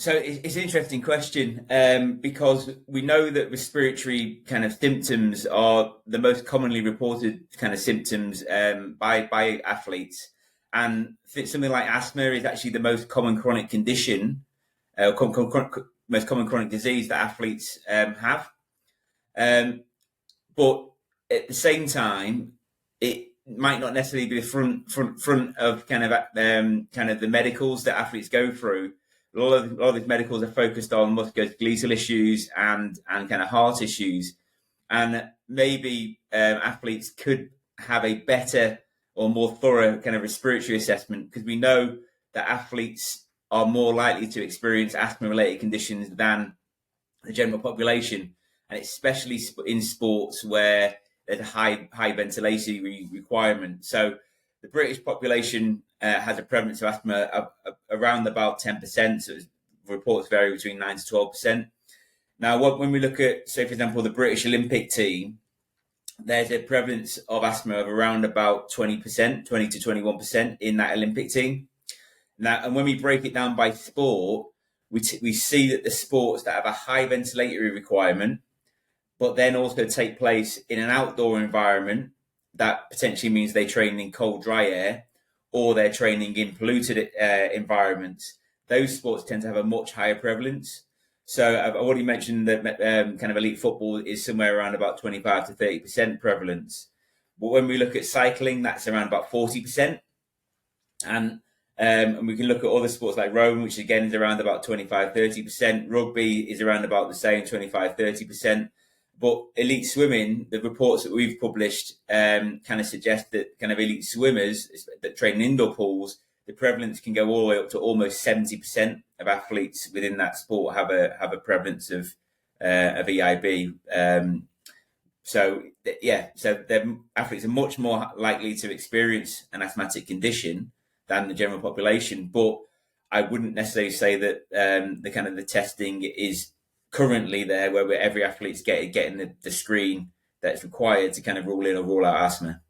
So it's an interesting question because we know that respiratory kind of symptoms are the most commonly reported kind of symptoms by athletes, and something like asthma is actually the most common chronic condition, most common chronic disease that athletes have. But at the same time, it might not necessarily be the front of kind of the medicals that athletes go through. A lot of these medicals are focused on musculoskeletal issues and kind of heart issues, and maybe athletes could have a better or more thorough kind of respiratory assessment, because we know that athletes are more likely to experience asthma-related conditions than the general population, and especially in sports where there's a high ventilation requirement. So the British population has a prevalence of asthma around about 10%. So reports vary between 9 to 12%. Now, when we look at, say, for example, the British Olympic team, there's a prevalence of asthma of around about 20%, 20 to 21% in that Olympic team. Now, and when we break it down by sport, we see that the sports that have a high ventilatory requirement, but then also take place in an outdoor environment, that potentially means they train in cold, dry air, or they're training in polluted environments. Those sports tend to have a much higher prevalence. So I've already mentioned that kind of elite football is somewhere around about 25 to 30% prevalence. But when we look at cycling, that's around about 40%. And we can look at other sports like rowing, which again is around about 25, 30%. Rugby is around about the same, 25, 30%. But elite swimming, the reports that we've published kind of suggest that kind of elite swimmers that train in indoor pools, the prevalence can go all the way up to almost 70% of athletes within that sport have a prevalence of EIB. So their athletes are much more likely to experience an asthmatic condition than the general population. But I wouldn't necessarily say that the testing is currently there where every athlete's getting the screen that's required to kind of rule in or rule out asthma.